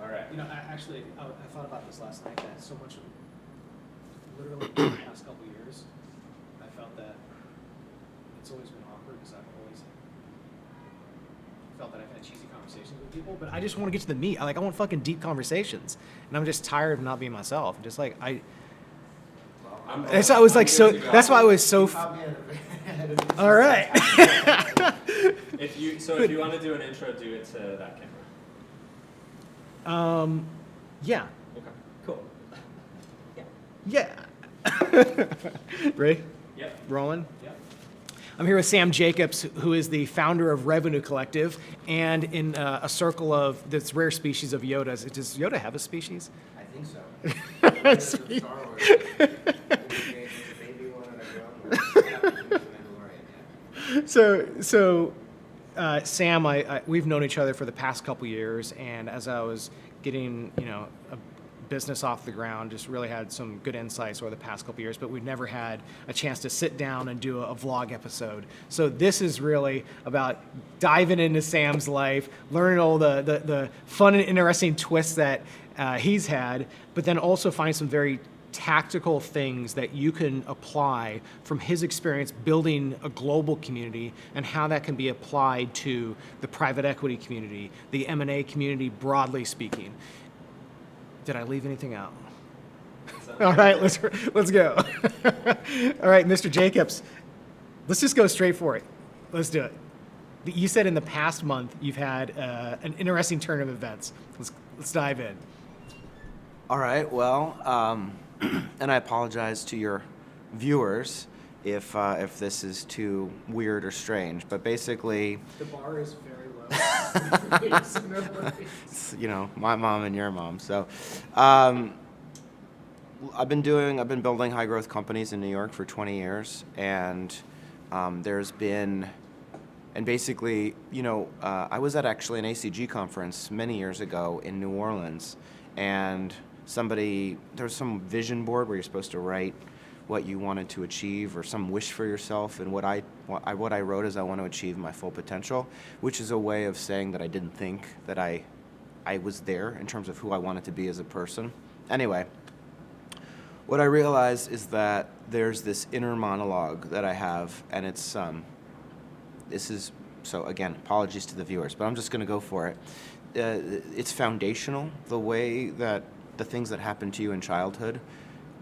All right. I thought about this last night, that so much, literally in the past couple years, I felt that it's always been awkward because I've always felt that I've had cheesy conversations with people, but I just want to get to the meat. I want fucking deep conversations, and I'm just tired of not being myself. Just like that's why I was like so. That's why I was so. All right. If you want to do an intro, do it to that camera. Yeah. Okay. Cool. Yeah. Ready? Yep. Rolling. Yep. I'm here with Sam Jacobs, who is the founder of Revenue Collective, and in a circle of this rare species of Yodas. Does Yoda have a species? I think so. Sweet. Star Wars. Baby one and a grown one. So, Sam, we've known each other for the past couple years, and as I was getting, a business off the ground, just really had some good insights over the past couple years, but we've never had a chance to sit down and do a vlog episode. So this is really about diving into Sam's life, learning all the fun and interesting twists that he's had, but then also find some very tactical things that you can apply from his experience building a global community and how that can be applied to the private equity community, the M&A community, broadly speaking. Did I leave anything out? All right, let's go. All right, Mr. Jacobs, let's just go straight for it. Let's do it. You said in the past month you've had an interesting turn of events. Let's dive in. All right. Well, and I apologize to your viewers if this is too weird or strange, but basically, The bar is very low. it's, my mom and your mom. So, I've been building high growth companies in New York for 20 years, and basically, I was at actually an ACG conference many years ago in New Orleans, and there was some vision board where you're supposed to write what you wanted to achieve or some wish for yourself, and what I wrote is I want to achieve my full potential, which is a way of saying that I didn't think that I was there in terms of who I wanted to be as a person. Anyway, what I realized is that there's this inner monologue that I have, and so again, apologies to the viewers, but I'm just going to go for it. It's foundational. The way that the things that happen to you in childhood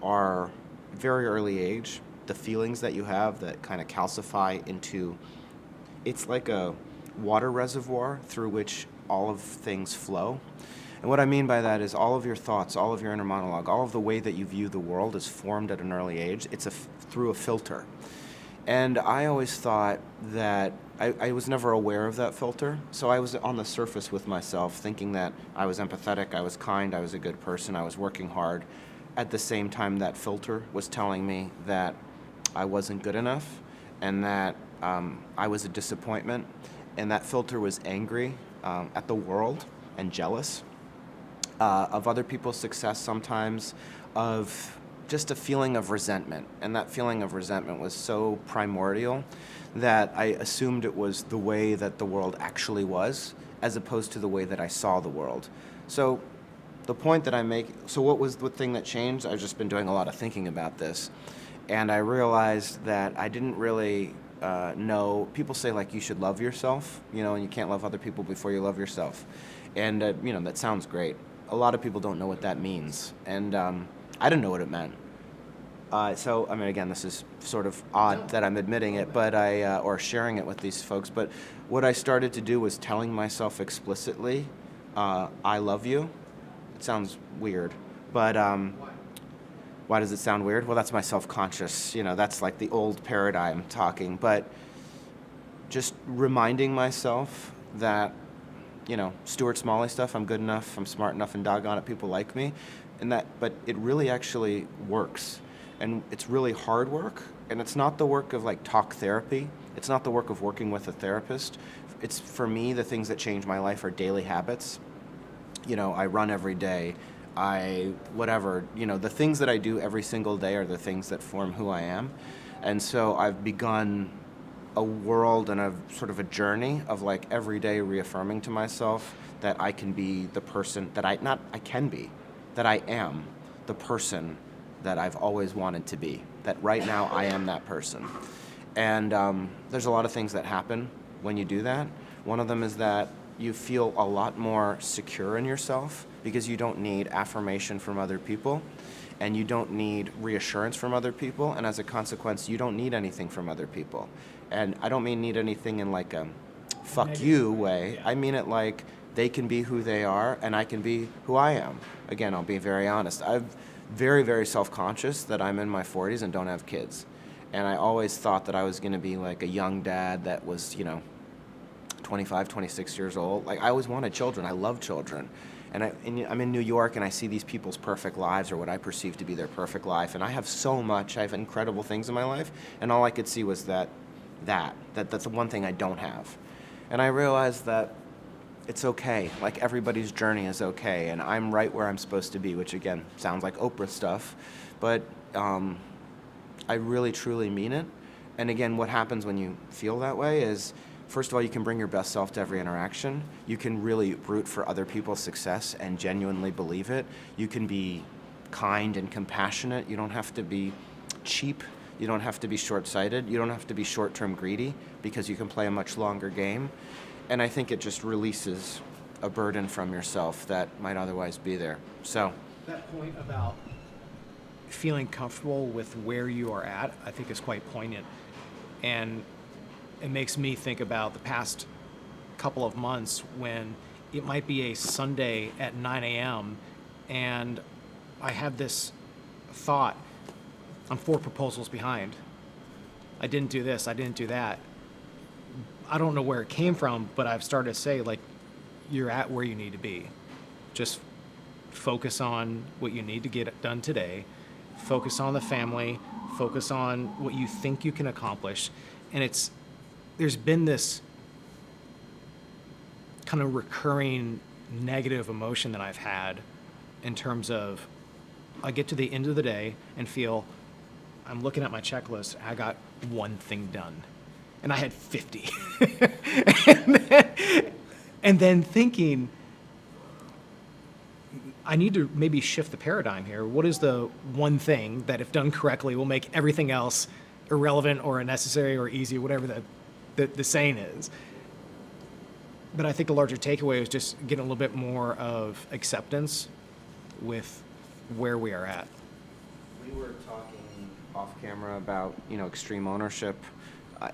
are very early age, the feelings that you have that kind of calcify into, it's like a water reservoir through which all of things flow. And what I mean by that is all of your thoughts, all of your inner monologue, all of the way that you view the world is formed at an early age. It's through a filter. And I always thought that I was never aware of that filter. So I was on the surface with myself, thinking that I was empathetic, I was kind, I was a good person, I was working hard. At the same time, that filter was telling me that I wasn't good enough, and that I was a disappointment. And that filter was angry at the world and jealous of other people's success sometimes, of just a feeling of resentment. And that feeling of resentment was so primordial that I assumed it was the way that the world actually was, as opposed to the way that I saw the world. So the point that I make, so what was the thing that changed? I've just been doing a lot of thinking about this. And I realized that I didn't really know, people say you should love yourself, and you can't love other people before you love yourself. And, that sounds great. A lot of people don't know what that means. And I didn't know what it meant. So, again, this is sort of odd that I'm admitting it, but or sharing it with these folks. But what I started to do was telling myself explicitly, I love you. It sounds weird, but why does it sound weird? Well, that's my self-conscious, that's like the old paradigm talking. But just reminding myself that, Stuart Smalley stuff, I'm good enough, I'm smart enough, and doggone it, people like me. But it really actually works. And it's really hard work, and it's not the work of talk therapy. It's not the work of working with a therapist. It's, for me, the things that change my life are daily habits. I run every day. The things that I do every single day are the things that form who I am. And so I've begun a world and a sort of a journey of like every day reaffirming to myself that I can be the person that I am the person that I've always wanted to be. That right now I am that person. And there's a lot of things that happen when you do that. One of them is that you feel a lot more secure in yourself because you don't need affirmation from other people and you don't need reassurance from other people, and as a consequence, you don't need anything from other people. And I don't mean need anything in like a fuck you way. I mean it like they can be who they are and I can be who I am. Again, I'll be very honest. I'm very, very self-conscious that I'm in my 40s and don't have kids. And I always thought that I was going to be like a young dad that was, 25, 26 years old. Like, I always wanted children. I love children. And I'm in New York, and I see these people's perfect lives, or what I perceive to be their perfect life. And I have so much. I have incredible things in my life. And all I could see was that's the one thing I don't have. And I realized that it's okay. Like, everybody's journey is okay. And I'm right where I'm supposed to be, which, again, sounds like Oprah stuff. But I really, truly mean it. And again, what happens when you feel that way is, first of all, you can bring your best self to every interaction. You can really root for other people's success and genuinely believe it. You can be kind and compassionate. You don't have to be cheap. You don't have to be short-sighted. You don't have to be short-term greedy, because you can play a much longer game. And I think it just releases a burden from yourself that might otherwise be there. So that point about feeling comfortable with where you are at, I think is quite poignant. And it makes me think about the past couple of months when it might be a Sunday at 9 a.m. and I have this thought, I'm 4 proposals behind. I didn't do this, I didn't do that. I don't know where it came from, but I've started to say, like, you're at where you need to be. Just focus on what you need to get done today. Focus on the family. Focus on what you think you can accomplish. And there's been this kind of recurring negative emotion that I've had in terms of I get to the end of the day and feel I'm looking at my checklist. I got one thing done. And I had 50. and then thinking, I need to maybe shift the paradigm here. What is the one thing that, if done correctly, will make everything else irrelevant or unnecessary or easy, whatever the saying is? But I think the larger takeaway is just getting a little bit more of acceptance with where we are at. We were talking off camera about, extreme ownership.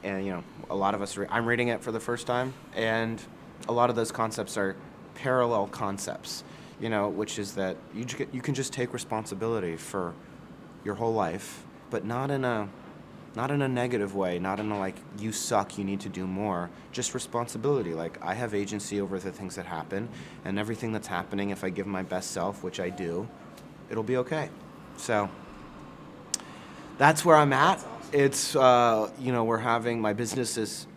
And, a lot of us, I'm reading it for the first time, and a lot of those concepts are parallel concepts, which is that you can just take responsibility for your whole life, but not in a negative way, not in a like, you suck, you need to do more. Just responsibility. Like, I have agency over the things that happen, and everything that's happening, if I give my best self, which I do, it'll be okay. So that's where I'm at. It's, my business is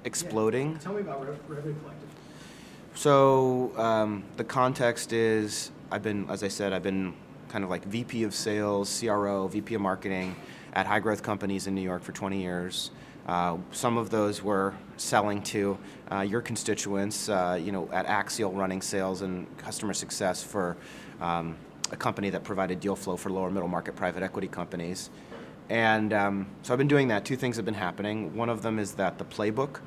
exploding. Yeah. Tell me about Revenue Collective. So the context is, I've been kind of like VP of sales, CRO, VP of marketing at high growth companies in New York for 20 years. Some of those were selling to your constituents, at Axial, running sales and customer success for a company that provided deal flow for lower middle market private equity companies. And so I've been doing that. 2 things have been happening. One of them is that the playbook,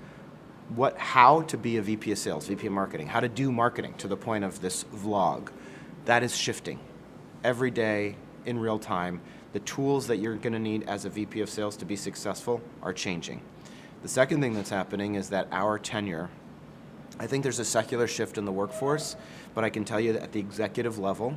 how to be a VP of sales, VP of marketing, how to do marketing to the point of this vlog, that is shifting every day in real time. The tools that you're going to need as a VP of sales to be successful are changing. The second thing that's happening is that our tenure, I think there's a secular shift in the workforce, but I can tell you that at the executive level,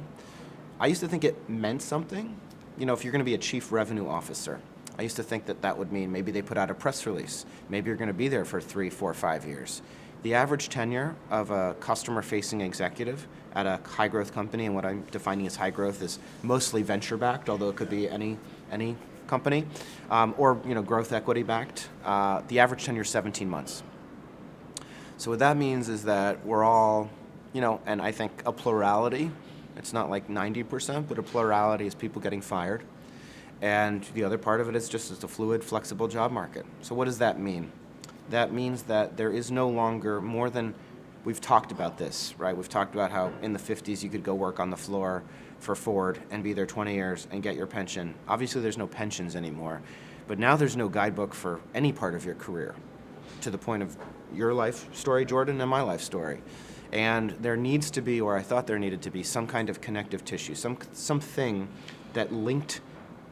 I used to think it meant something. If you're going to be a chief revenue officer, I used to think that would mean maybe they put out a press release. Maybe you're going to be there for 3, 4, 5 years. The average tenure of a customer-facing executive at a high-growth company, and what I'm defining as high growth is mostly venture-backed, although it could be any company, or growth equity-backed. The average tenure is 17 months. So what that means is that we're all, and I think a plurality. It's not like 90%, but a plurality is people getting fired. And the other part of it is just it's a fluid, flexible job market. So what does that mean? that means that there is no longer more than, we've talked about this, right? We've talked about how in the 50s you could go work on the floor for Ford and be there 20 years and get your pension. Obviously there's no pensions anymore, but now there's no guidebook for any part of your career, to the point of your life story, Jordan, and my life story. And there needs to be, or I thought there needed to be, some kind of connective tissue, something that linked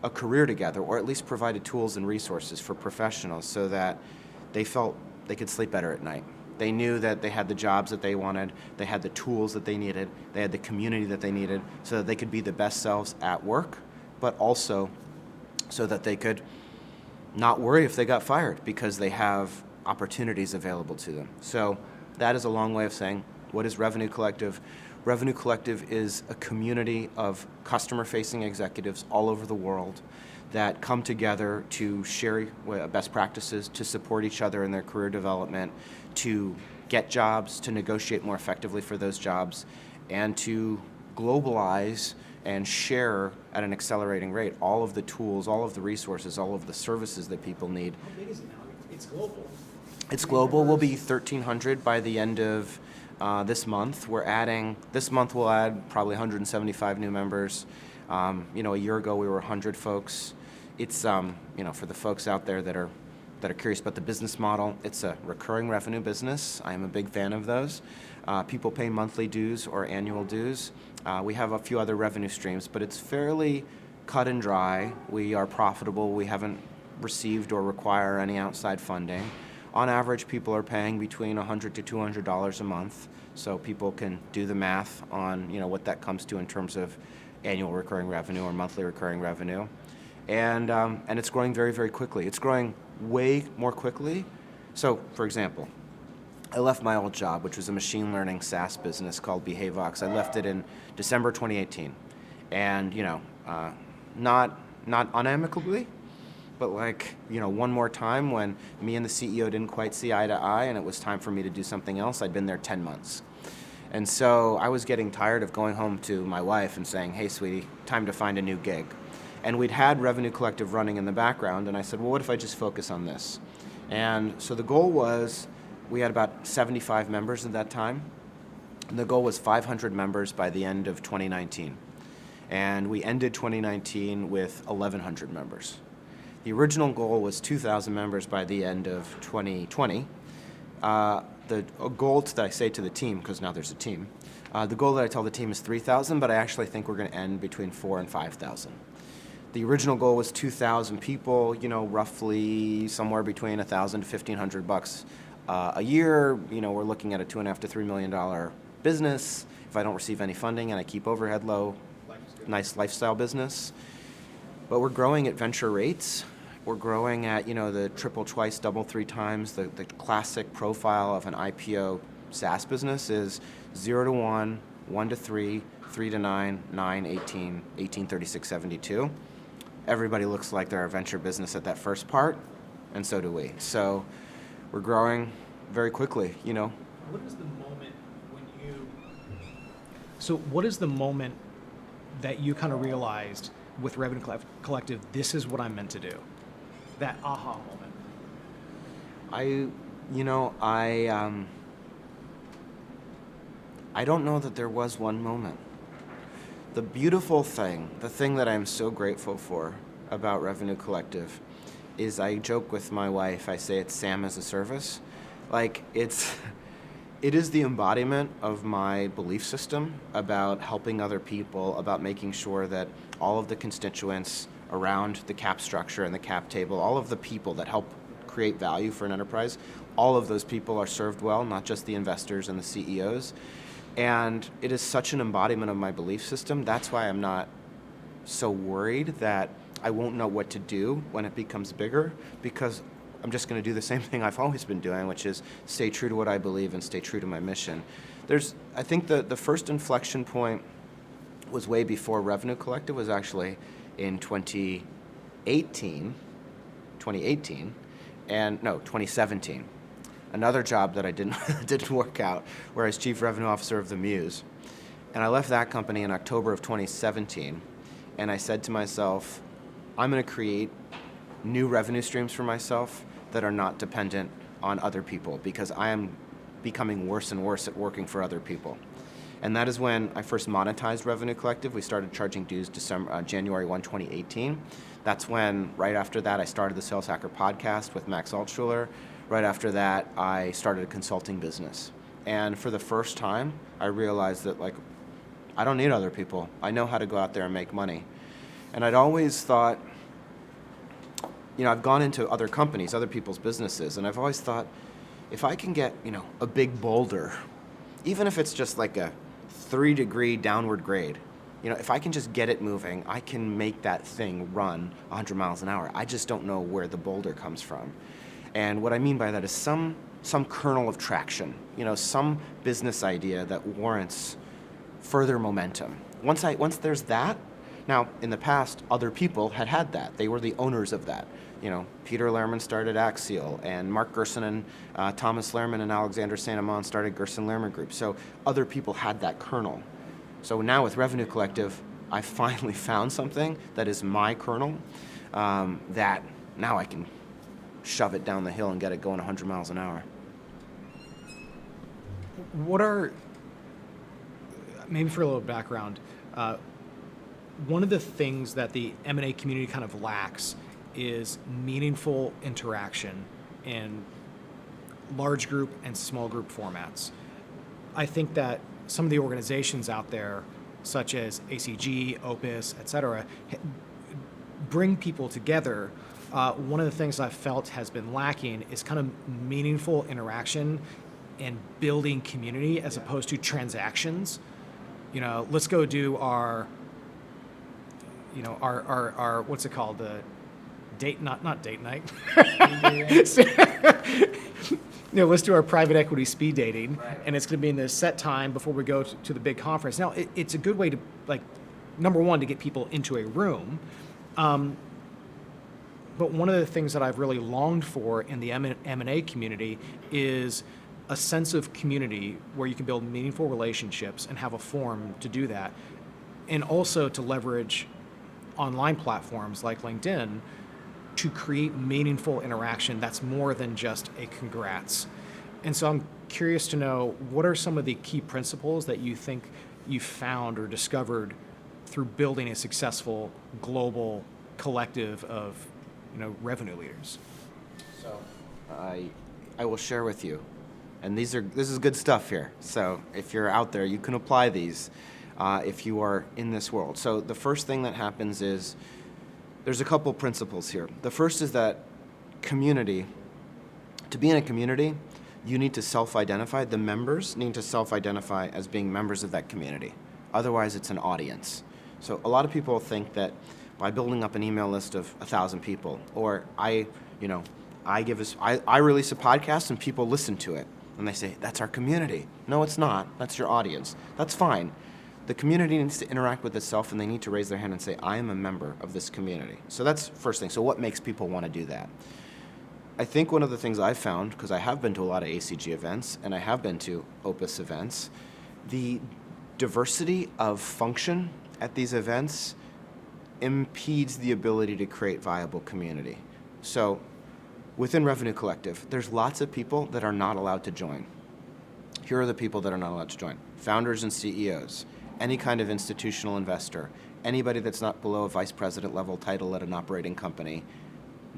a career together, or at least provided tools and resources for professionals so that they felt they could sleep better at night. They knew that they had the jobs that they wanted, they had the tools that they needed, they had the community that they needed, so that they could be the best selves at work, but also so that they could not worry if they got fired because they have opportunities available to them. So that is a long way of saying, what is Revenue Collective? Revenue Collective is a community of customer-facing executives all over the world that come together to share best practices, to support each other in their career development, to get jobs, to negotiate more effectively for those jobs, and to globalize and share at an accelerating rate all of the tools, all of the resources, all of the services that people need. How big is it now? It's global. It's global. We'll be 1,300 by the end of this month. This month we'll add probably 175 new members. A year ago we were 100 folks. It's, for the folks out there that are curious about the business model, it's a recurring revenue business. I am a big fan of those. People pay monthly dues or annual dues. We have a few other revenue streams, but it's fairly cut and dry. We are profitable. We haven't received or require any outside funding. On average, people are paying between $100 to $200 a month, so people can do the math on what that comes to in terms of annual recurring revenue or monthly recurring revenue. And it's growing very, very quickly. It's growing way more quickly. So, for example, I left my old job, which was a machine learning SaaS business called Behavevox. I left it in December 2018. And, not unamicably, but one more time when me and the CEO didn't quite see eye to eye and it was time for me to do something else. I'd been there 10 months. And so I was getting tired of going home to my wife and saying, hey, sweetie, time to find a new gig. And we'd had Revenue Collective running in the background, and I said, well, what if I just focus on this? And so the goal was, we had about 75 members at that time, and the goal was 500 members by the end of 2019. And we ended 2019 with 1,100 members. The original goal was 2,000 members by the end of 2020. The goal that I say to the team, because now there's a team, the goal that I tell the team is 3,000, but I actually think we're going to end between 4,000 and 5,000. The original goal was 2,000 people, roughly somewhere between $1,000 to $1,500 a year. We're looking at a $2.5 to $3 million business. If I don't receive any funding and I keep overhead low, nice lifestyle business. But we're growing at venture rates. We're growing at, the triple, twice, double, three times. The classic profile of an IPO SaaS business is 0 to 1, 1 to 3, 3 to 9, 9, 18, 18, 36, 72. Everybody looks like they're a venture business at that first part, and so do we. So we're growing very quickly, What is the moment what is the moment that you kind of realized with Revenue Collective, this is what I'm meant to do? That aha moment. I don't know that there was one moment. The beautiful thing, the thing that I'm so grateful for about Revenue Collective is I joke with my wife, I say it's Sam as a service. It is the embodiment of my belief system about helping other people, about making sure that all of the constituents around the cap structure and the cap table, all of the people that help create value for an enterprise, all of those people are served well, not just the investors and the CEOs. And it is such an embodiment of my belief system. That's why I'm not so worried that I won't know what to do when it becomes bigger, because I'm just going to do the same thing I've always been doing, which is stay true to what I believe and stay true to my mission. I think the first inflection point was way before Revenue Collective, was actually in 2017. Another job that I didn't work out, where I was Chief Revenue Officer of the Muse. And I left that company in October of 2017, and I said to myself, I'm going to create new revenue streams for myself that are not dependent on other people because I am becoming worse and worse at working for other people. And that is when I first monetized Revenue Collective. We started charging dues January 1, 2018. That's when, right after that, I started the Sales Hacker podcast with Max Altschuler. Right after that, I started a consulting business. And for the first time, I realized that, like, I don't need other people. I know how to go out there and make money. And I'd always thought, I've gone into other companies, other people's businesses, and I've always thought, if I can get, a big boulder, even if it's just like a 3-degree downward grade, if I can just get it moving, I can make that thing run 100 miles an hour. I just don't know where the boulder comes from. And what I mean by that is some kernel of traction, some business idea that warrants further momentum. Once there's that, now in the past, other people had that. They were the owners of that. Peter Lehrman started Axial, and Mark Gerson and Thomas Lehrman and Alexander Saint-Amand started Gerson-Lehrman Group. So other people had that kernel. So now with Revenue Collective, I finally found something that is my kernel that now I can shove it down the hill and get it going 100 miles an hour. What are, maybe for a little background, one of the things that the M&A community kind of lacks is meaningful interaction in large group and small group formats. I think that some of the organizations out there, such as ACG, Opus, et cetera, bring people together. One of the things I've felt has been lacking is kind of meaningful interaction and building community as opposed to transactions. Let's go do our what's it called? The date, not date night. Let's do our private equity speed dating, right. And it's going to be in this set time before we go to the big conference. Now, it's a good way to, number one, to get people into a room. But one of the things that I've really longed for in the M&A community is a sense of community where you can build meaningful relationships and have a forum to do that, and also to leverage online platforms like LinkedIn to create meaningful interaction that's more than just a congrats. And so I'm curious to know, what are some of the key principles that you think you found or discovered through building a successful global collective of revenue leaders? So I will share with you, and this is good stuff here. So if you're out there, you can apply these if you are in this world. So the first thing that happens is there's a couple principles here. The first is that community, to be in a community, you need to self-identify. The members need to self-identify as being members of that community. Otherwise, it's an audience. So a lot of people think that by building up an email list of 1,000 people, or I release a podcast and people listen to it, and they say, that's our community. No, it's not. That's your audience. That's fine. The community needs to interact with itself, and they need to raise their hand and say, I am a member of this community. So that's first thing. So what makes people want to do that? I think one of the things I've found, because I have been to a lot of ACG events, and I have been to Opus events, the diversity of function at these events impedes the ability to create viable community. So within Revenue Collective, there's lots of people that are not allowed to join. Here are the people that are not allowed to join. Founders and CEOs, any kind of institutional investor, anybody that's not below a vice president level title at an operating company,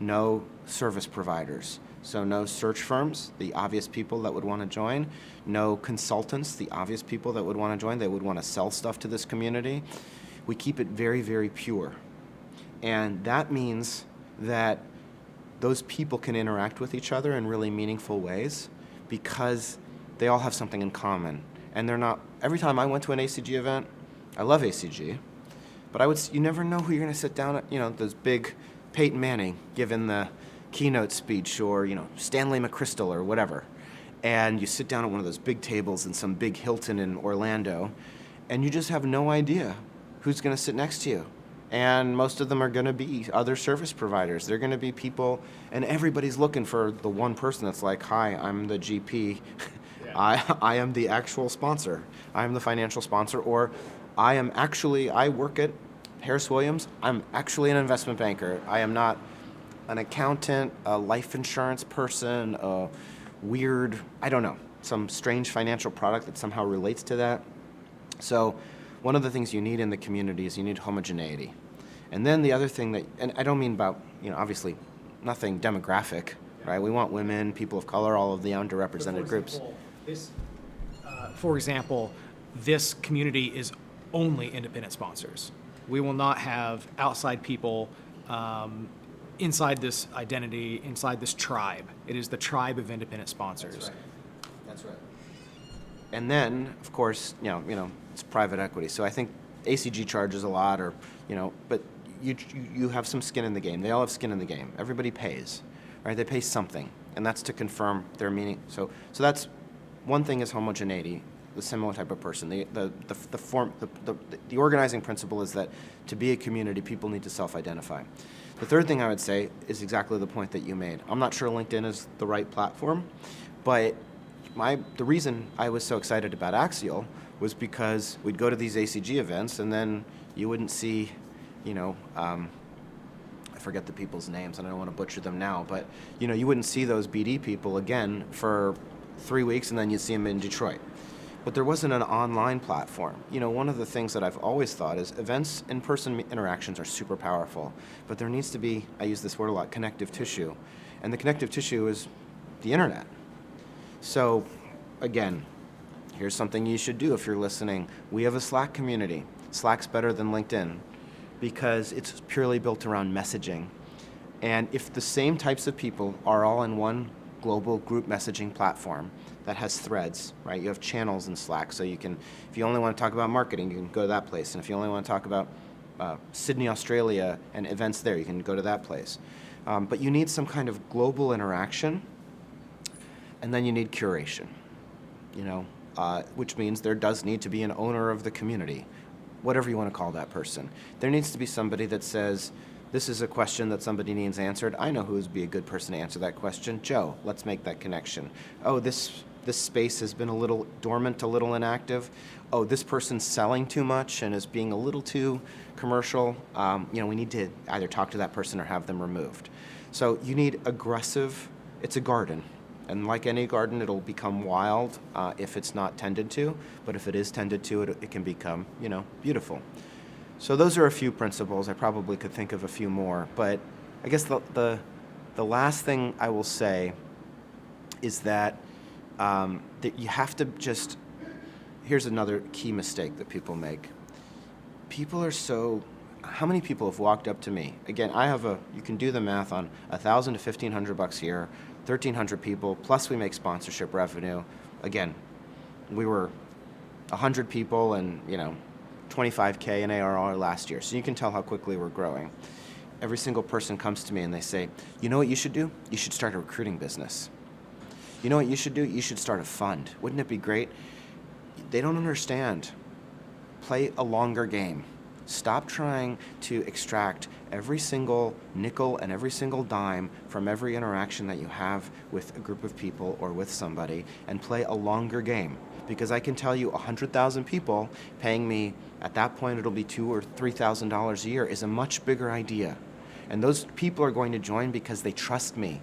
no service providers. So no search firms, the obvious people that would want to join, no consultants, the obvious people that would want to join. They would want to sell stuff to this community. We keep it very, very pure. And that means that those people can interact with each other in really meaningful ways because they all have something in common. And they're not, every time I went to an ACG event, I love ACG, but you never know who you're going to sit down at, those big Peyton Manning giving the keynote speech, or, Stanley McChrystal or whatever. And you sit down at one of those big tables in some big Hilton in Orlando, and you just have no idea who's going to sit next to you. And most of them are going to be other service providers. They're going to be people, and everybody's looking for the one person that's like, hi, I'm the GP. Yeah. I am the actual sponsor. I am the financial sponsor. Or I work at Harris Williams. I'm actually an investment banker. I am not an accountant, a life insurance person, a weird, I don't know, some strange financial product that somehow relates to that. So one of the things you need in the community is you need homogeneity. And then the other thing that, and I don't mean about, obviously nothing demographic, right? We want women, people of color, all of the underrepresented groups. For example, this community is only independent sponsors. We will not have outside people inside this identity, inside this tribe. It is the tribe of independent sponsors. That's right. And then, of course, it's private equity. So I think ACG charges a lot, but you have some skin in the game. They all have skin in the game. Everybody pays, right? They pay something, and that's to confirm their meaning. So that's one thing is homogeneity, the similar type of person. The organizing principle is that to be a community, people need to self-identify. The third thing I would say is exactly the point that you made. I'm not sure LinkedIn is the right platform, but the reason I was so excited about Axial was because we'd go to these ACG events, and then you wouldn't see, I forget the people's names, and I don't want to butcher them now, but you wouldn't see those BD people again for 3 weeks, and then you'd see them in Detroit. But there wasn't an online platform. One of the things that I've always thought is events, in-person interactions are super powerful, but there needs to be, I use this word a lot, connective tissue. And the connective tissue is the internet. So, again, here's something you should do if you're listening. We have a Slack community. Slack's better than LinkedIn because it's purely built around messaging. And if the same types of people are all in one global group messaging platform that has threads, right? You have channels in Slack, so you can, if you only want to talk about marketing, you can go to that place. And if you only want to talk about Sydney, Australia, and events there, you can go to that place. But you need some kind of global interaction, and then you need curation, which means there does need to be an owner of the community, whatever you want to call that person. There needs to be somebody that says, this is a question that somebody needs answered. I know who would be a good person to answer that question. Joe, let's make that connection. Oh, this space has been a little dormant, a little inactive. Oh, this person's selling too much and is being a little too commercial. We need to either talk to that person or have them removed. So you need aggressive, it's a garden. And like any garden, it'll become wild if it's not tended to. But if it is tended to, it can become, beautiful. So those are a few principles. I probably could think of a few more. But I guess the last thing I will say is that you have to just, here's another key mistake that people make. People are how many people have walked up to me? Again, you can do the math on $1,000 to $1,500 here, 1,300 people, plus we make sponsorship revenue. Again, we were 100 people and, $25K in ARR last year. So you can tell how quickly we're growing. Every single person comes to me and they say, you know what you should do? You should start a recruiting business. You know what you should do? You should start a fund. Wouldn't it be great? They don't understand. Play a longer game. Stop trying to extract every single nickel and every single dime from every interaction that you have with a group of people or with somebody, and play a longer game. Because I can tell you 100,000 people paying me, at that point it'll be $2,000 or $3,000 a year, is a much bigger idea. And those people are going to join because they trust me.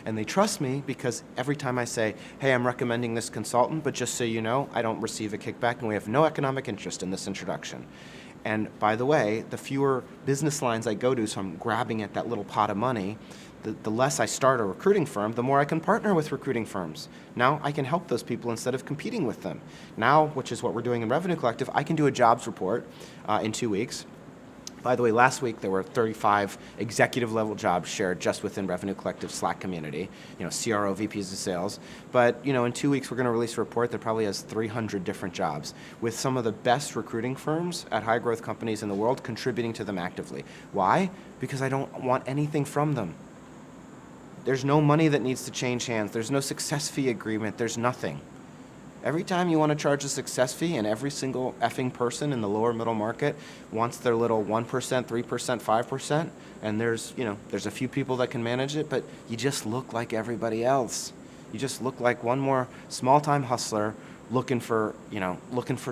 And they trust me because every time I say, hey, I'm recommending this consultant, but just so you know, I don't receive a kickback and we have no economic interest in this introduction. And by the way, the fewer business lines I go to, so I'm grabbing at that little pot of money, the less I start a recruiting firm, the more I can partner with recruiting firms. Now I can help those people instead of competing with them. Now, which is what we're doing in Revenue Collective, I can do a jobs report in 2 weeks. By the way, last week there were 35 executive level jobs shared just within Revenue Collective Slack community, CRO, VPs of sales. But, in 2 weeks we're going to release a report that probably has 300 different jobs with some of the best recruiting firms at high growth companies in the world contributing to them actively. Why? Because I don't want anything from them. There's no money that needs to change hands. There's no success fee agreement. There's nothing. Every time you want to charge a success fee, and every single effing person in the lower middle market wants their little 1%, 3%, 5%, and there's a few people that can manage it, but you just look like everybody else. You just look like one more small-time hustler looking for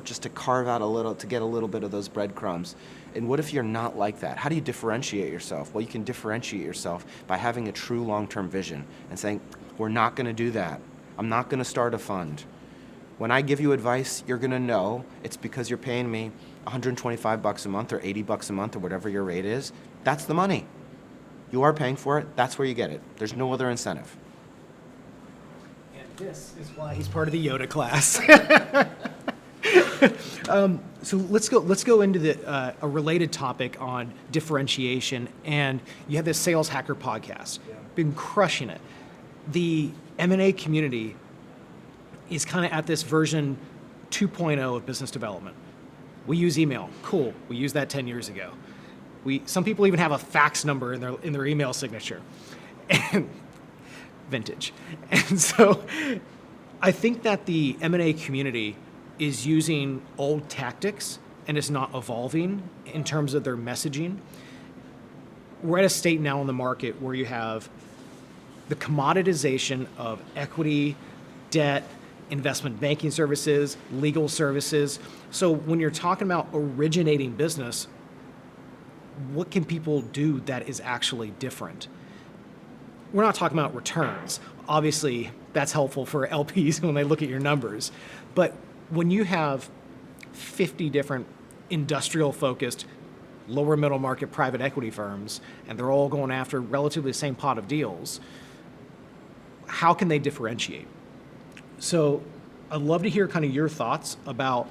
just to carve out to get a little bit of those breadcrumbs. And what if you're not like that? How do you differentiate yourself? Well, you can differentiate yourself by having a true long-term vision and saying, we're not going to do that. I'm not going to start a fund. When I give you advice, you're going to know it's because you're paying me $125 a month or $80 a month or whatever your rate is. That's the money. You are paying for it. That's where you get it. There's no other incentive. And this is why he's part of the Yoda class. So let's go into a related topic on differentiation. And you have this Sales Hacker podcast. Yeah. Been crushing it. The M&A community is kind of at this version 2.0 of business development. We use email. Cool. We used that 10 years ago. Some people even have a fax number in their email signature. And vintage. And so I think that the M&A community is using old tactics and is not evolving in terms of their messaging. We're at a state now in the market where you have the commoditization of equity, debt, investment banking services, legal services. So when you're talking about originating business, what can people do that is actually different? We're not talking about returns. Obviously, that's helpful for LPs when they look at your numbers. But when you have 50 different industrial-focused, lower middle market private equity firms, and they're all going after relatively the same pot of deals, how can they differentiate? So I'd love to hear kind of your thoughts about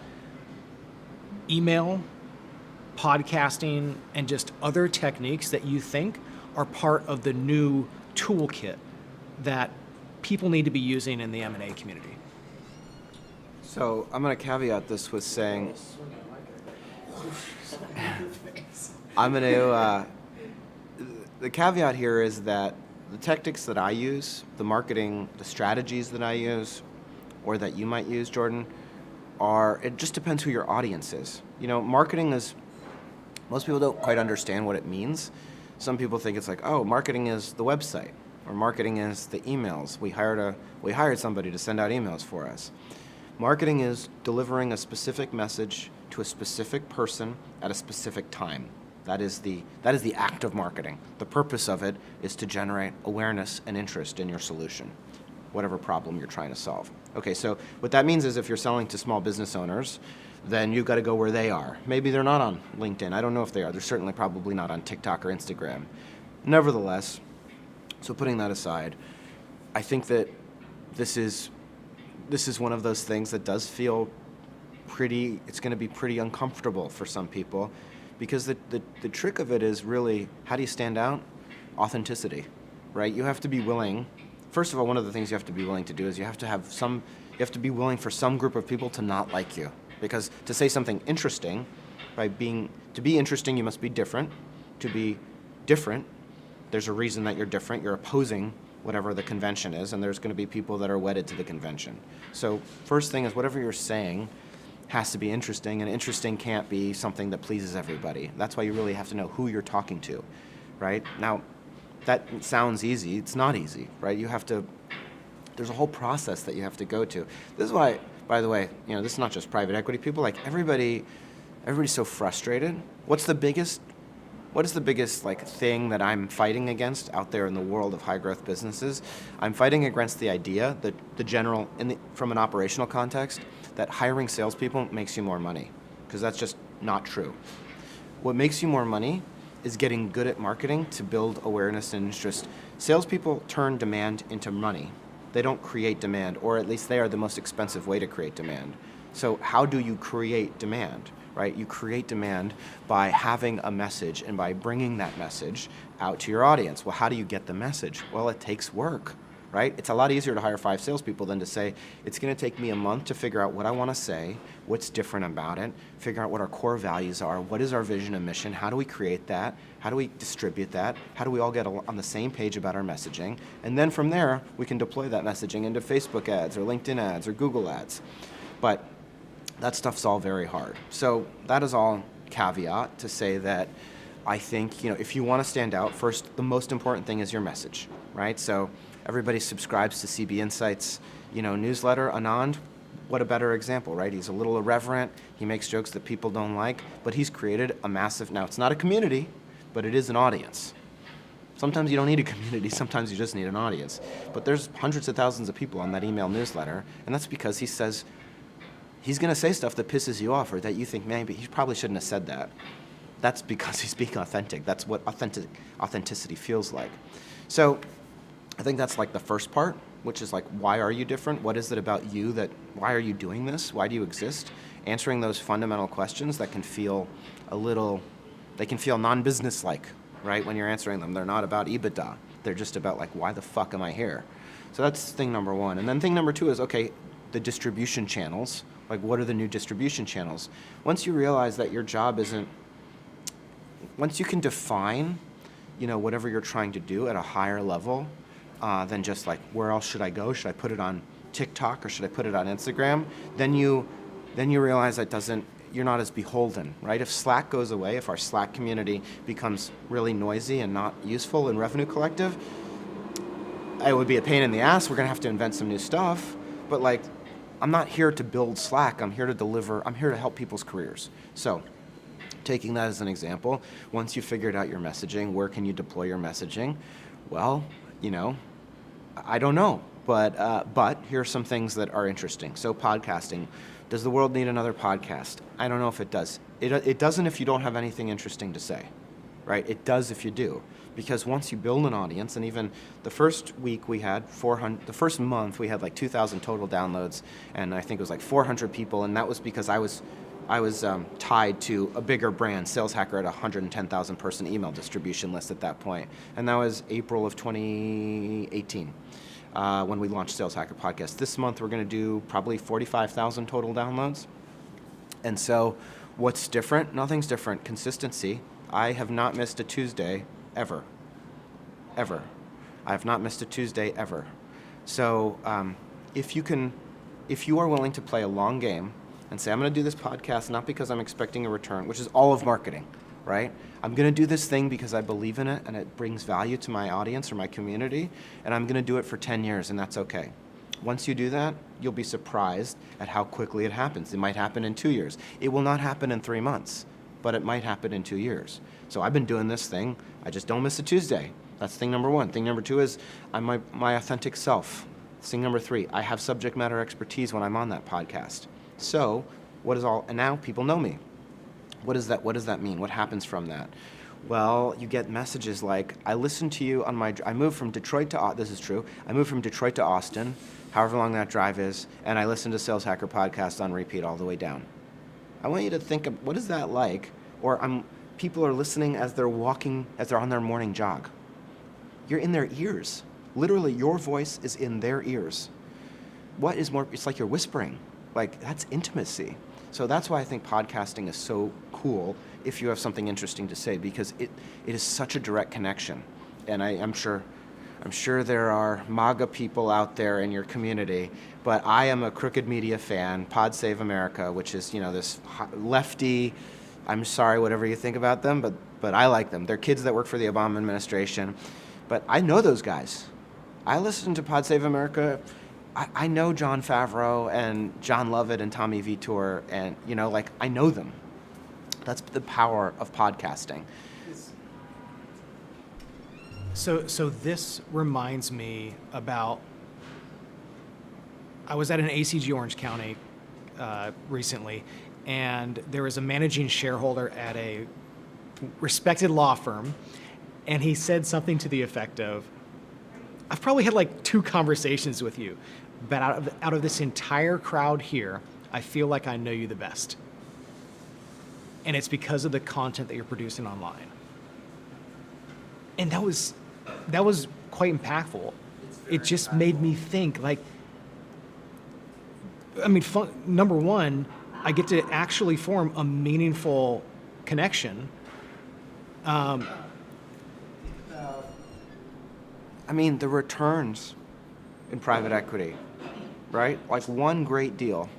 email, podcasting, and just other techniques that you think are part of the new toolkit that people need to be using in the M&A community. So I'm going to caveat this with saying, the caveat here is that the tactics that I use, the marketing, the strategies that I use, or that you might use, Jordan, it just depends who your audience is. Marketing is, most people don't quite understand what it means. Some people think it's like, oh, marketing is the website, or marketing is the emails. We hired somebody to send out emails for us. Marketing is delivering a specific message to a specific person at a specific time. That is the act of marketing. The purpose of it is to generate awareness and interest in your solution, whatever problem you're trying to solve. Okay, so what that means is if you're selling to small business owners, then you've got to go where they are. Maybe they're not on LinkedIn. I don't know if they are. They're certainly probably not on TikTok or Instagram. Nevertheless, so putting that aside, I think that this is one of those things that does feel it's going to be pretty uncomfortable for some people, because the trick of it is really, how do you stand out? Authenticity, right? You have to be willing. First of all, one of the things you have to be willing to do is you have to be willing for some group of people to not like you. Because to say something interesting, to be interesting, you must be different. To be different, there's a reason that you're different. You're opposing whatever the convention is, and there's going to be people that are wedded to the convention. So first thing is, whatever you're saying has to be interesting, and interesting can't be something that pleases everybody. That's why you really have to know who you're talking to, right? Now, that sounds easy. It's not easy, right? There's a whole process that you have to go to. This is why, by the way, this is not just private equity people. Like, everybody's so frustrated. What is the biggest thing that I'm fighting against out there in the world of high growth businesses? I'm fighting against the idea that from an operational context, that hiring salespeople makes you more money, because that's just not true. What makes you more money is getting good at marketing to build awareness and interest. Salespeople turn demand into money. They don't create demand, or at least they are the most expensive way to create demand. So how do you create demand, right? You create demand by having a message and by bringing that message out to your audience. Well, how do you get the message? Well, it takes work, right? It's a lot easier to hire 5 salespeople than to say, it's going to take me a month to figure out what I want to say, what's different about it, figure out what our core values are, what is our vision and mission, how do we create that, how do we distribute that, how do we all get on the same page about our messaging, and then from there, we can deploy that messaging into Facebook ads or LinkedIn ads or Google ads. But that stuff's all very hard. So that is all caveat to say that I think, if you want to stand out, first, the most important thing is your message, right? So everybody subscribes to CB Insights, newsletter. Anand, what a better example, right? He's a little irreverent. He makes jokes that people don't like, but he's created a massive, now it's not a community, but it is an audience. Sometimes you don't need a community, sometimes you just need an audience. But there's hundreds of thousands of people on that email newsletter, and that's because he says, he's going to say stuff that pisses you off or that you think, maybe he probably shouldn't have said that. That's because he's being authentic. That's what authenticity feels like. So I think that's like the first part, which is like, why are you different? What is it about you why are you doing this? Why do you exist? Answering those fundamental questions that can feel they can feel non-business-like, right? When you're answering them, they're not about EBITDA. They're just about like, why the fuck am I here? So that's thing number one. And then thing number two is, okay, the distribution channels. Like, what are the new distribution channels? Once you realize that your job isn't, once you can define, whatever you're trying to do at a higher level than just like, where else should I go? Should I put it on TikTok or should I put it on Instagram? Then you realize you're not as beholden, right? If Slack goes away, if our Slack community becomes really noisy and not useful in Revenue Collective, it would be a pain in the ass. We're going to have to invent some new stuff. But like, I'm not here to build Slack. I'm here to help people's careers. So taking that as an example, once you've figured out your messaging, where can you deploy your messaging? Well, I don't know. But here are some things that are interesting. So podcasting. Does the world need another podcast? I don't know if it does. It doesn't if you don't have anything interesting to say, right? It does if you do. Because once you build an audience, and even the first week we had 400, the first month we had like 2,000 total downloads, and I think it was like 400 people, and that was because I was tied to a bigger brand, Sales Hacker, at a 110,000 person email distribution list at that point. And that was April of 2018. When we launched Sales Hacker Podcast. This month we're going to do probably 45,000 total downloads. And so what's different? Nothing's different. Consistency. I have not missed a Tuesday ever. Ever. I have not missed a Tuesday ever. So if you are willing to play a long game and say, I'm going to do this podcast not because I'm expecting a return, which is all of marketing, right? I'm going to do this thing because I believe in it and it brings value to my audience or my community, and I'm going to do it for 10 years, and that's okay. Once you do that, you'll be surprised at how quickly it happens. It might happen in 2 years. It will not happen in 3 months, but it might happen in 2 years. So I've been doing this thing. I just don't miss a Tuesday. That's thing number one. Thing number two is I'm my authentic self. Thing number three, I have subject matter expertise when I'm on that podcast. So and now people know me. What does that mean? What happens from that? Well, you get messages like, I listened to you I moved from Detroit to, this is true, I moved from Detroit to Austin, however long that drive is, and I listened to Sales Hacker Podcast on repeat all the way down. I want you to think of, what is that like? Or people are listening as they're on their morning jog. You're in their ears. Literally, your voice is in their ears. What is more, it's like you're whispering. Like, that's intimacy. So that's why I think podcasting is so cool if you have something interesting to say, because it is such a direct connection. And I'm sure there are MAGA people out there in your community, but I am a Crooked Media fan, Pod Save America, which is, this lefty, I'm sorry, whatever you think about them, but I like them. They're kids that work for the Obama administration. But I know those guys. I listen to Pod Save America. I know Jon Favreau and John Lovett and Tommy Vitor, and I know them. That's the power of podcasting. So this reminds me about, I was at an ACG Orange County recently, and there was a managing shareholder at a respected law firm, and he said something to the effect of, I've probably had like 2 conversations with you, but out of this entire crowd here, I feel like I know you the best. And it's because of the content that you're producing online. And that was quite impactful. It just made me think, like, number one, I get to actually form a meaningful connection. The returns in private equity, right? Like one great deal,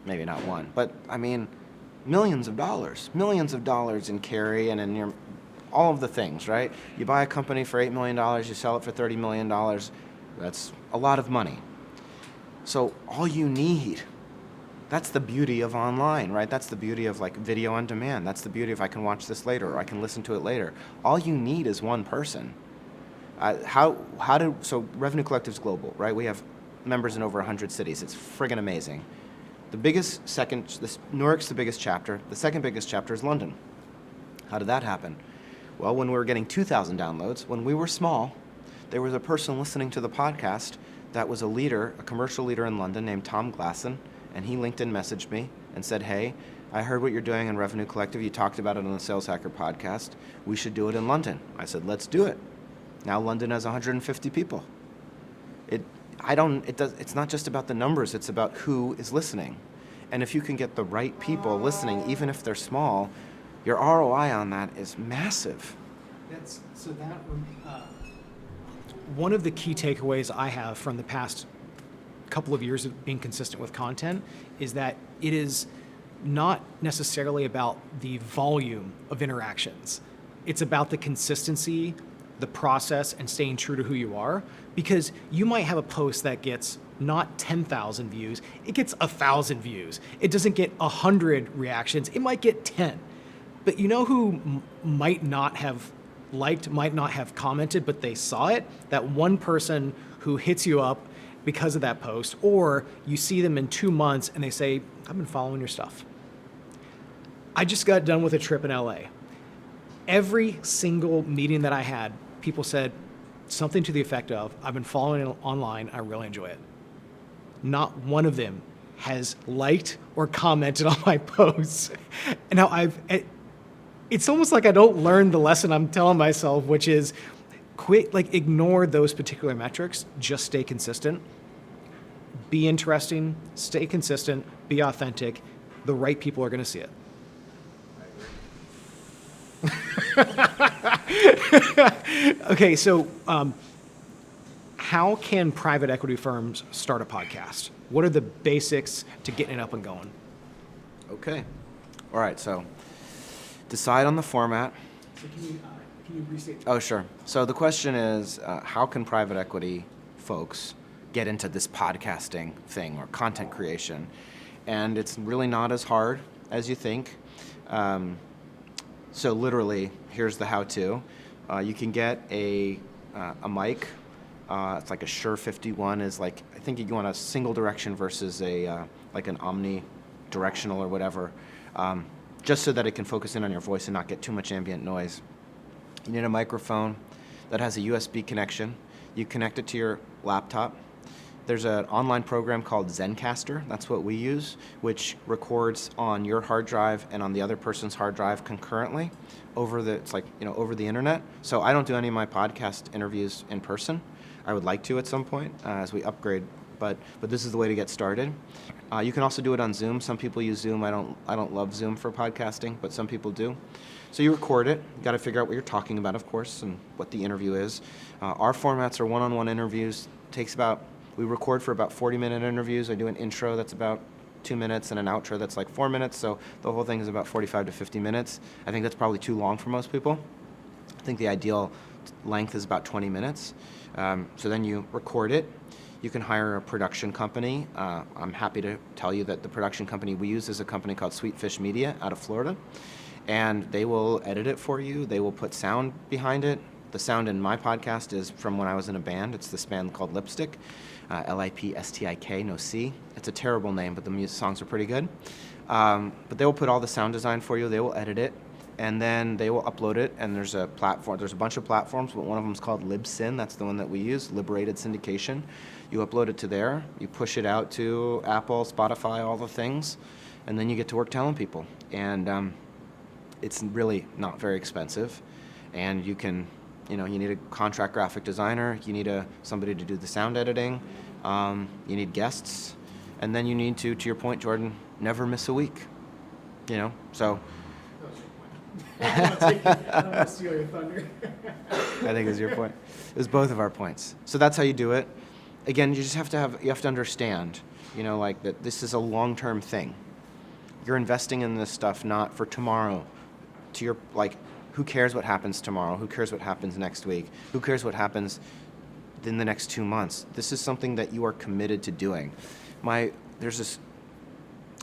maybe not one, but millions of dollars in carry and in all of the things, right? You buy a company for $8 million, you sell it for $30 million. That's a lot of money. So all you need, that's the beauty of online, right? That's the beauty of like video on demand. That's the beauty of I can watch this later or I can listen to it later. All you need is one person. So Revenue Collective's global, right? We have members in over 100 cities. It's friggin' amazing. Newark's the biggest chapter. The second biggest chapter is London. How did that happen? Well, when we were getting 2,000 downloads, when we were small, there was a person listening to the podcast that was a commercial leader in London named Tom Glasson, and he LinkedIn messaged me and said, hey, I heard what you're doing in Revenue Collective. You talked about it on the Sales Hacker podcast. We should do it in London. I said, let's do it. Now London has 150 people. It's not just about the numbers, it's about who is listening. And if you can get the right people listening, even if they're small, your ROI on that is massive. One of the key takeaways I have from the past couple of years of being consistent with content is that it is not necessarily about the volume of interactions. It's about the consistency, the process, and staying true to who you are, because you might have a post that gets not 10,000 views, it gets 1,000 views. It doesn't get 100 reactions, it might get 10. But you know who might not have liked, might not have commented, but they saw it? That one person who hits you up because of that post, or you see them in 2 months and they say, I've been following your stuff. I just got done with a trip in LA. Every single meeting that I had, people said something to the effect of, I've been following it online, I really enjoy it. Not one of them has liked or commented on my posts. And now it's almost like I don't learn the lesson I'm telling myself, which is ignore those particular metrics, just stay consistent. Be interesting, stay consistent, be authentic. The right people are going to see it. Okay, so how can private equity firms start a podcast? What are the basics to getting it up and going? Okay. All right, so decide on the format. So can you restate? Oh, sure. So the question is, how can private equity folks get into this podcasting thing or content creation? And it's really not as hard as you think. So literally, here's the how-to. You can get a mic. It's like a Shure 51 is like, I think you want a single direction versus like an omnidirectional or whatever, just so that it can focus in on your voice and not get too much ambient noise. You need a microphone that has a USB connection. You connect it to your laptop. There's an online program called Zencaster, that's what we use, which records on your hard drive and on the other person's hard drive concurrently over the internet. So I don't do any of my podcast interviews in person. I would like to at some point as we upgrade, but this is the way to get started. You can also do it on Zoom. Some people use Zoom. I don't love Zoom for podcasting, but some people do. So you record it. You got to figure out what you're talking about, of course, and what the interview is. Our formats are one-on-one interviews. We record for about 40-minute interviews. I do an intro that's about 2 minutes and an outro that's like 4 minutes. So the whole thing is about 45 to 50 minutes. I think that's probably too long for most people. I think the ideal length is about 20 minutes. So then you record it. You can hire a production company. I'm happy to tell you that the production company we use is a company called Sweetfish Media out of Florida. And they will edit it for you. They will put sound behind it. The sound in my podcast is from when I was in a band. It's this band called Lipstick, Lipstik, no C. It's a terrible name, but the music songs are pretty good. But they will put all the sound design for you. They will edit it, and then they will upload it. And there's a platform. There's a bunch of platforms, but one of them is called Libsyn. That's the one that we use, Liberated Syndication. You upload it to there. You push it out to Apple, Spotify, all the things, and then you get to work telling people. And it's really not very expensive, and you can. You need a contract graphic designer, you need somebody to do the sound editing, you need guests, and then you need to your point, Jordan, never miss a week. So. I don't want to steal your thunder. I think it's your point. It was both of our points. So that's how you do it. Again, you just have to understand, that this is a long-term thing. You're investing in this stuff not for tomorrow. Who cares what happens tomorrow? Who cares what happens next week? Who cares what happens in the next 2 months. This is something that you are committed to doing. There's this,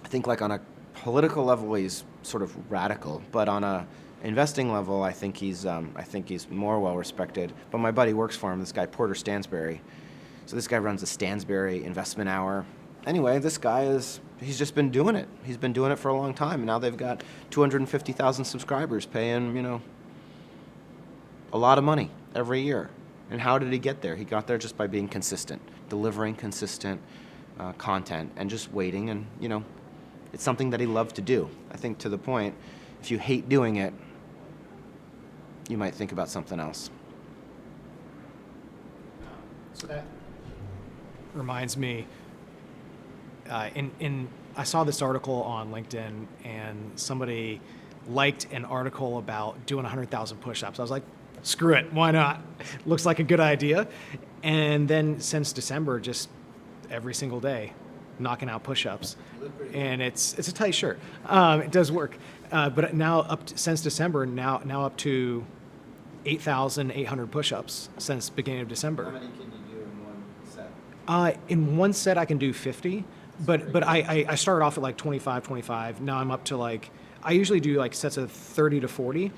I think like on a political level, he's sort of radical, but on a investing level, I think he's more well respected. But my buddy works for him, this guy Porter Stansberry. So this guy runs the Stansberry Investment Hour. Anyway, this guy he's just been doing it. He's been doing it for a long time, and now they've got 250,000 subscribers paying, a lot of money every year. And how did he get there? He got there just by being consistent, delivering consistent content, and just waiting. And, it's something that he loved to do. I think to the point, if you hate doing it, you might think about something else. So that reminds me, I saw this article on LinkedIn, and somebody liked an article about doing 100,000 push-ups. I was like, screw it, why not? Looks like a good idea. And then since December, just every single day, knocking out push-ups. And it's a tight shirt. It does work. But now since December, now up to 8,800 push-ups since beginning of December. How many can you do in one set? In one set, I can do 50. But I started off at like 25. Now I'm up to I usually do like sets of 30 to 40.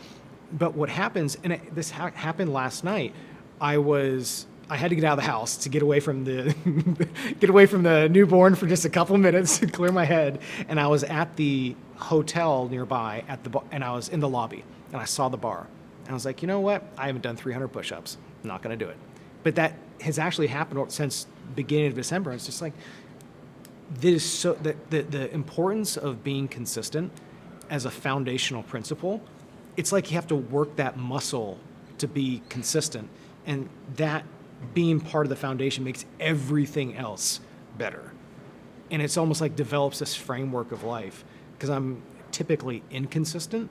But what happens, and this happened last night, I had to get out of the house to get away from the newborn for just a couple minutes to clear my head. And I was at the hotel nearby and I was in the lobby, and I saw the bar. And I was like, you know what? I haven't done 300 push-ups. I'm not going to do it. But that has actually happened since beginning of December. It's just like, this so the importance of being consistent as a foundational principle. It's like you have to work that muscle to be consistent, and that being part of the foundation makes everything else better. And it's almost like develops this framework of life, because I'm typically inconsistent,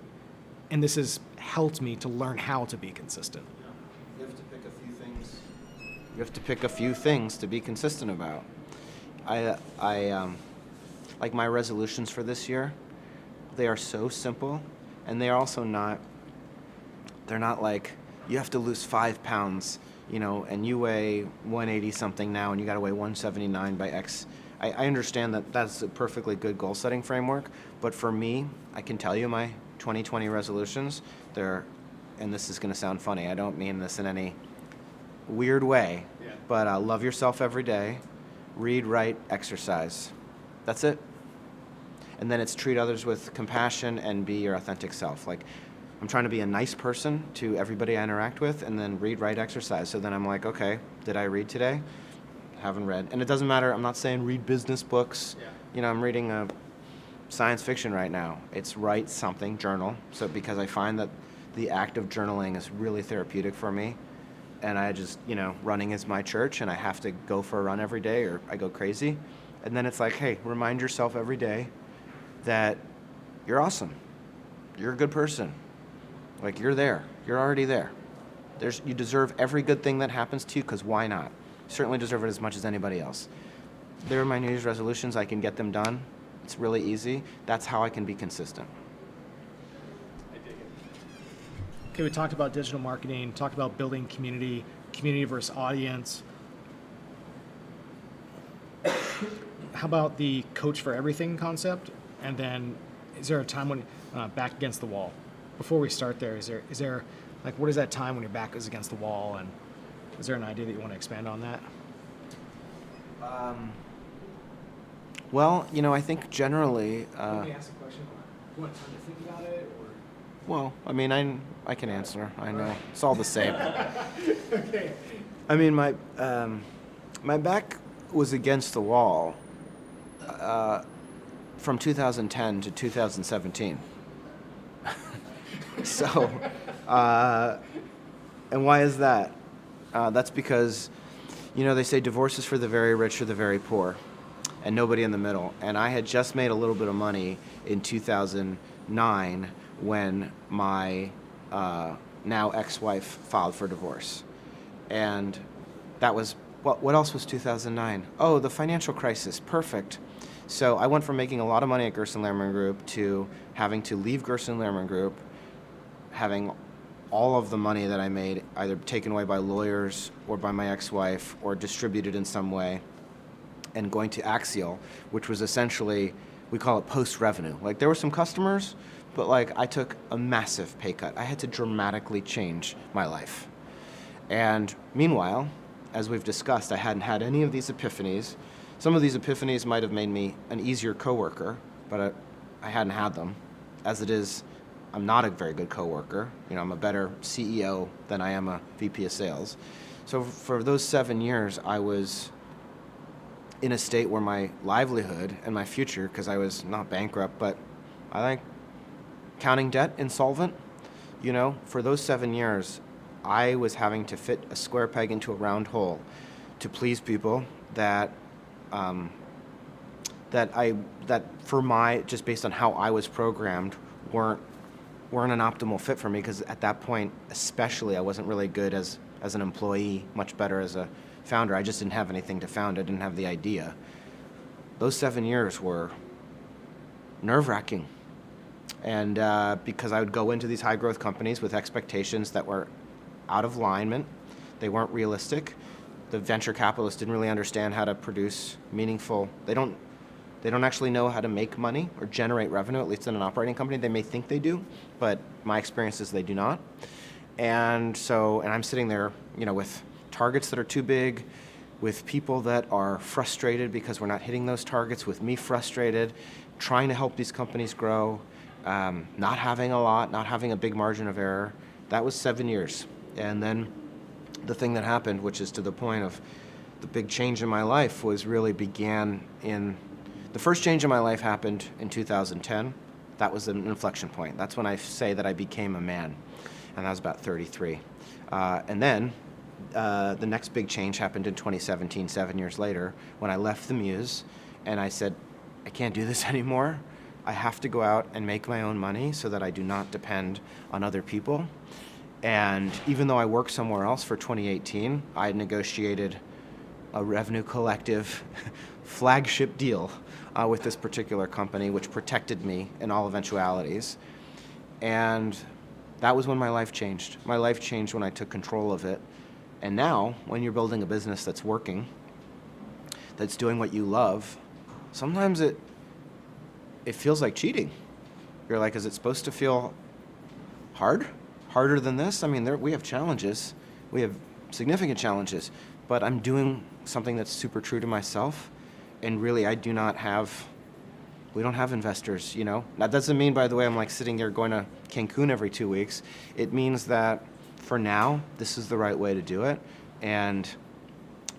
and this has helped me to learn how to be consistent. You have to pick a few things. You have to pick a few things to be consistent about. I like my resolutions for this year. They are so simple, and they are also they're not like you have to lose 5 pounds, and you weigh 180 something now, and you got to weigh 179 by X. I understand that that's a perfectly good goal setting framework, but for me, I can tell you my 2020 resolutions, and this is going to sound funny. I don't mean this in any weird way, but love yourself every day. Read, write, exercise. That's it. And then it's treat others with compassion and be your authentic self. Like, I'm trying to be a nice person to everybody I interact with, and then read, write, exercise. So then I'm like, okay, did I read today? Haven't read. And it doesn't matter. I'm not saying read business books. Yeah. I'm reading science fiction right now. It's write something, journal. So because I find that the act of journaling is really therapeutic for me. And I just, running is my church, and I have to go for a run every day or I go crazy. And then it's like, hey, remind yourself every day that you're awesome. You're a good person. Like, you're there. You're already there. You deserve every good thing that happens to you, because why not? You certainly deserve it as much as anybody else. There are my New Year's resolutions. I can get them done. It's really easy. That's how I can be consistent. Okay, we talked about digital marketing, talked about building community versus audience. How about the coach for everything concept? And then is there a time when back against the wall? Before we start there, is there like, what is that time when your back is against the wall, and is there an idea that you want to expand on that? Well, I think generally... Let me ask a question. Do you want time to think about it, or...? Well, I can answer. I know. It's all the same. Okay. I mean, my back was against the wall from 2010 to 2017. So, and why is that? That's because, they say divorce is for the very rich or the very poor, and nobody in the middle. And I had just made a little bit of money in 2009 when my now ex-wife filed for divorce. And that was, what else was 2009? Oh, the financial crisis. Perfect. So I went from making a lot of money at Gerson Lehrman Group to having to leave Gerson Lehrman Group, having all of the money that I made either taken away by lawyers or by my ex-wife or distributed in some way, and going to Axial, which was essentially, we call it post-revenue. Like, there were some customers, but like I took a massive pay cut. I had to dramatically change my life. And meanwhile, as we've discussed, I hadn't had any of these epiphanies. Some of these epiphanies might have made me an easier coworker, but I hadn't had them. As it is, I'm not a very good coworker. You know, I'm a better CEO than I am a VP of sales. So for those 7 years, I was in a state where my livelihood and my future, because I was not bankrupt, but I like counting debt, insolvent. You know, for those 7 years, I was having to fit a square peg into a round hole to please people that for my, just based on how I was programmed, weren't an optimal fit for me, because at that point, especially, I wasn't really good as an employee, much better as a founder. I just didn't have anything to found. I didn't have the idea. Those 7 years were nerve-wracking. And because I would go into these high-growth companies with expectations that were out of alignment, they weren't realistic. The venture capitalists didn't really understand how to produce meaningful, they don't actually know how to make money or generate revenue, at least in an operating company. They may think they do, but my experience is they do not. And I'm sitting there, you know, with targets that are too big, with people that are frustrated because we're not hitting those targets, with me frustrated, trying to help these companies grow, not having a lot, not having a big margin of error. That was 7 years. And then the thing that happened, which is to the point of the big change in my life, the first change in my life happened in 2010. That was an inflection point. That's when I say that I became a man, and that was about 33. And then the next big change happened in 2017, 7 years later, when I left the Muse, and I said, I can't do this anymore. I have to go out and make my own money so that I do not depend on other people. And even though I worked somewhere else for 2018, I had negotiated a revenue collective flagship deal with this particular company, which protected me in all eventualities. And that was when my life changed. My life changed when I took control of it. And now, when you're building a business that's working, that's doing what you love, sometimes it feels like cheating. You're like, is it supposed to feel hard? Harder than this? I mean, we have challenges. We have significant challenges. But I'm doing something that's super true to myself. And really, we don't have investors, you know? That doesn't mean, by the way, I'm like sitting here going to Cancun every 2 weeks. It means that for now, this is the right way to do it. And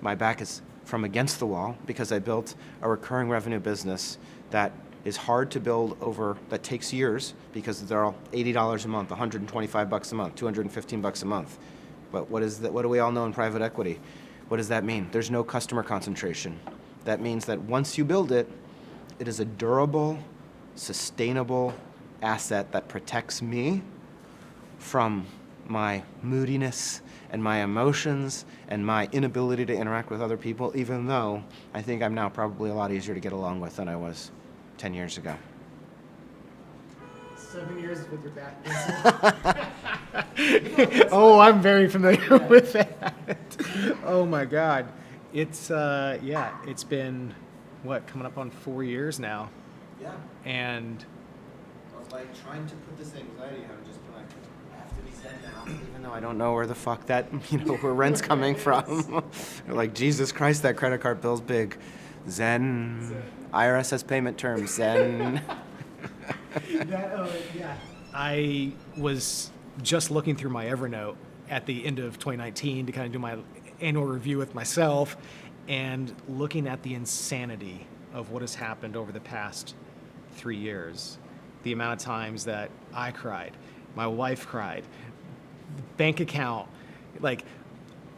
my back is from against the wall because I built a recurring revenue business that is hard to build that takes years, because they're all $80 a month, $125 a month, $215 a month. But what is that? What do we all know in private equity? What does that mean? There's no customer concentration. That means that once you build it, it is a durable, sustainable asset that protects me from my moodiness and my emotions and my inability to interact with other people, even though I think I'm now probably a lot easier to get along with than I was 10 years ago. 7 years with your back. Oh, I'm very familiar with that. Oh my God. It's been coming up on 4 years now. Yeah. And I was like trying to put this anxiety out and just be like, I have to be zen now, even though I don't know where the fuck that, where rent's coming from. You're like, Jesus Christ, that credit card bill's big. Zen. IRS has payment terms. Zen. I was just looking through my Evernote at the end of 2019 to kind of do my annual review with myself, and looking at the insanity of what has happened over the past 3 years. The amount of times that I cried, my wife cried, bank account, like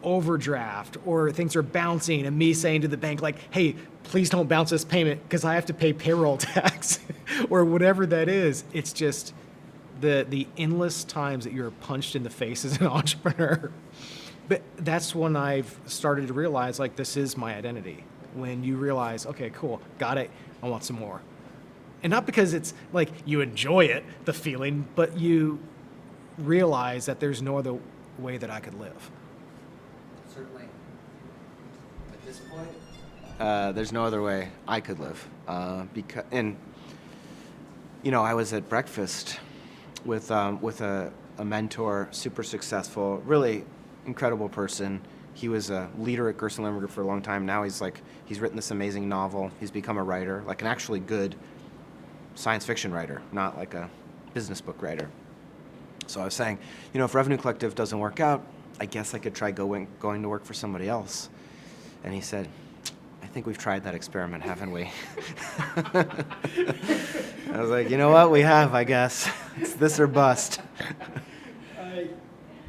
overdraft, or things are bouncing, and me saying to the bank, like, hey, please don't bounce this payment because I have to pay payroll tax or whatever that is. It's just the endless times that you're punched in the face as an entrepreneur. But that's when I've started to realize, like, this is my identity. When you realize, okay, cool, got it, I want some more. And not because it's like you enjoy it, the feeling, but you realize that there's no other way that I could live. Certainly. At this point, there's no other way I could live. And I was at breakfast with a mentor, super successful, really incredible person. He was a leader at Gerson Limerick for a long time. Now he's written this amazing novel. He's become a writer, like an actually good science fiction writer, not like a business book writer. So I was saying, if Revenue Collective doesn't work out, I guess I could try going to work for somebody else. And he said, I think we've tried that experiment, haven't we? I was like, you know what? We have, I guess. It's this or bust. You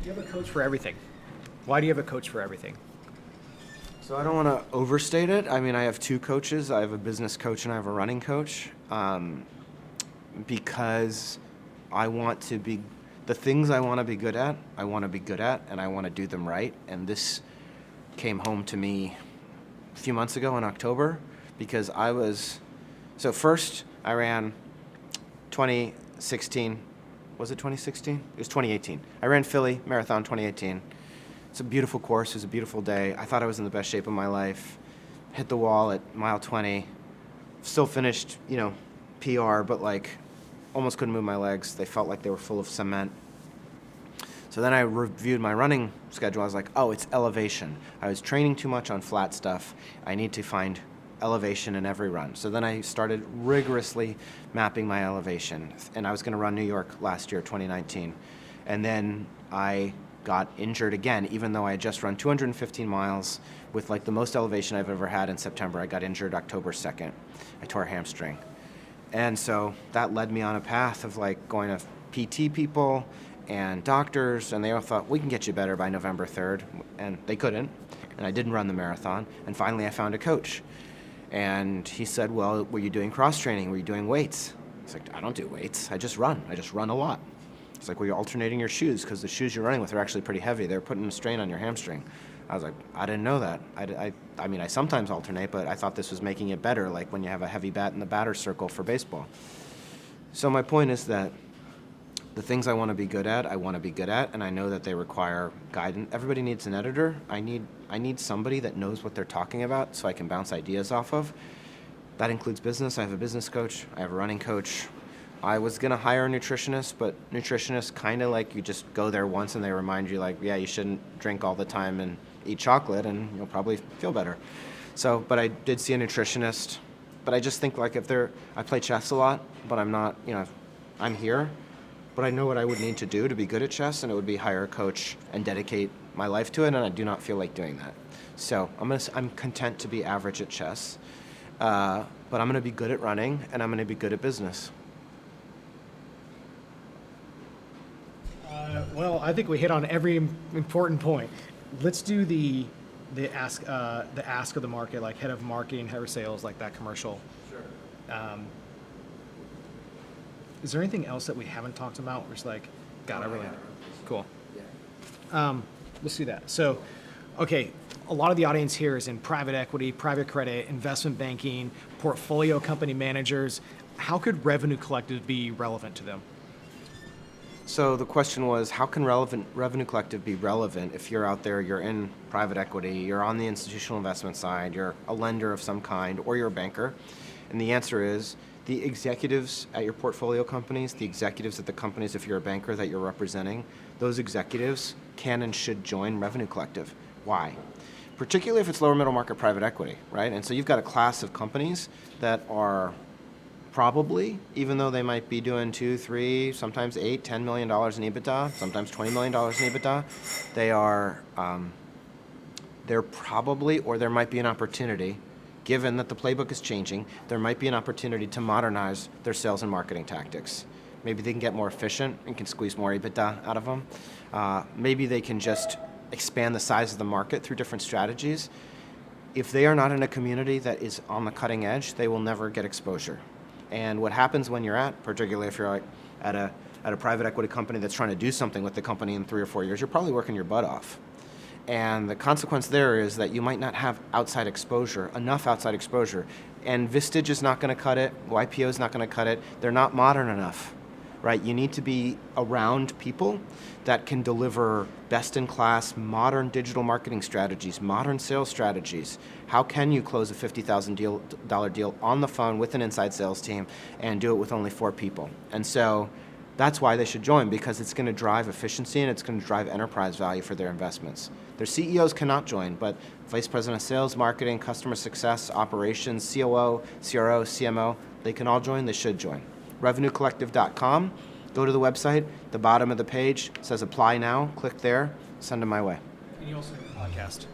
have a coach for everything. Why do you have a coach for everything? So I don't want to overstate it. I mean, I have two coaches. I have a business coach and I have a running coach. Because I want to be, the things I want to be good at, I want to be good at, and I want to do them right. And came home to me a few months ago in October, because so first I ran 2016, was it 2016? It was 2018. I ran Philly Marathon 2018. It's a beautiful course, it was a beautiful day. I thought I was in the best shape of my life. Hit the wall at mile 20, still finished, PR, but almost couldn't move my legs. They felt like they were full of cement. So then I reviewed my running schedule. I was like, oh, it's elevation. I was training too much on flat stuff. I need to find elevation in every run. So then I started rigorously mapping my elevation. And I was going to run New York last year, 2019. And then I got injured again, even though I had just run 215 miles with the most elevation I've ever had in September. I got injured October 2nd. I tore a hamstring. And so that led me on a path of going to PT people and doctors, and they all thought, we can get you better by November 3rd. And they couldn't. And I didn't run the marathon. And finally I found a coach. And he said, well, were you doing cross training? Were you doing weights? I was like, I don't do weights. I just run. I just run a lot. It's like, well, you're alternating your shoes because the shoes you're running with are actually pretty heavy. They're putting a strain on your hamstring. I was like, I didn't know that. I mean, I sometimes alternate, but I thought this was making it better, like when you have a heavy bat in the batter's circle for baseball. So my point is that the things I want to be good at, I want to be good at, and I know that they require guidance. Everybody needs an editor. I need somebody that knows what they're talking about so I can bounce ideas off of. That includes business. I have a business coach. I have a running coach. I was going to hire a nutritionist, but nutritionists kind of you just go there once and they remind you yeah, you shouldn't drink all the time and eat chocolate and you'll probably feel better. So, but I did see a nutritionist, but I just think I play chess a lot, but I'm not, I'm here, but I know what I would need to do to be good at chess, and it would be hire a coach and dedicate my life to it, and I do not feel like doing that. So I'm content to be average at chess, but I'm going to be good at running and I'm going to be good at business. Well, I think we hit on every important point. Let's do the ask of the market, like head of marketing, head of sales, like that commercial. Sure. Is there anything else that we haven't talked about? We're just God, I really cool. Yeah. Let's do that. So, okay, a lot of the audience here is in private equity, private credit, investment banking, portfolio company managers. How could Revenue Collective be relevant to them? So the question was, how can Revenue Collective be relevant if you're out there, you're in private equity, you're on the institutional investment side, you're a lender of some kind, or you're a banker? And the answer is, the executives at your portfolio companies, the executives at the companies, if you're a banker that you're representing, those executives can and should join Revenue Collective. Why? Particularly if it's lower middle market private equity, right? And so you've got a class of companies that are probably, even though they might be doing 2, 3, sometimes $8, $10 million in EBITDA, sometimes $20 million in EBITDA, they're probably, or there might be an opportunity, given that the playbook is changing, there might be an opportunity to modernize their sales and marketing tactics. Maybe they can get more efficient and can squeeze more EBITDA out of them. Maybe they can just expand the size of the market through different strategies. If they are not in a community that is on the cutting edge, they will never get exposure. And what happens when you're particularly if you're at a private equity company that's trying to do something with the company in 3 or 4 years, you're probably working your butt off. And the consequence there is that you might not have outside exposure, enough outside exposure. And Vistage is not going to cut it. YPO is not going to cut it. They're not modern enough. right? You need to be around people that can deliver best-in-class modern digital marketing strategies, modern sales strategies. How can you close a $50,000 deal on the phone with an inside sales team and do it with only 4 people? And so that's why they should join, because it's going to drive efficiency and it's going to drive enterprise value for their investments. Their CEOs cannot join, but Vice President of Sales, Marketing, Customer Success, Operations, COO, CRO, CMO, they can all join, they should join. RevenueCollective.com, go to the website, the bottom of the page says apply now, click there, send them my way. And you also have a podcast.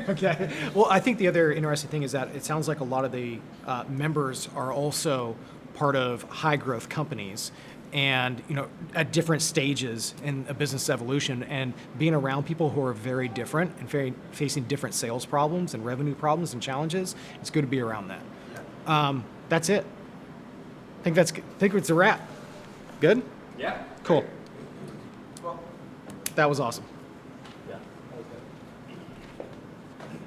Okay. Well, I think the other interesting thing is that it sounds like a lot of the members are also part of high growth companies, and at different stages in a business evolution, and being around people who are very different and facing different sales problems and revenue problems and challenges. It's good to be around that. That's it. I think it's a wrap. Good? Yeah. Cool. That was awesome.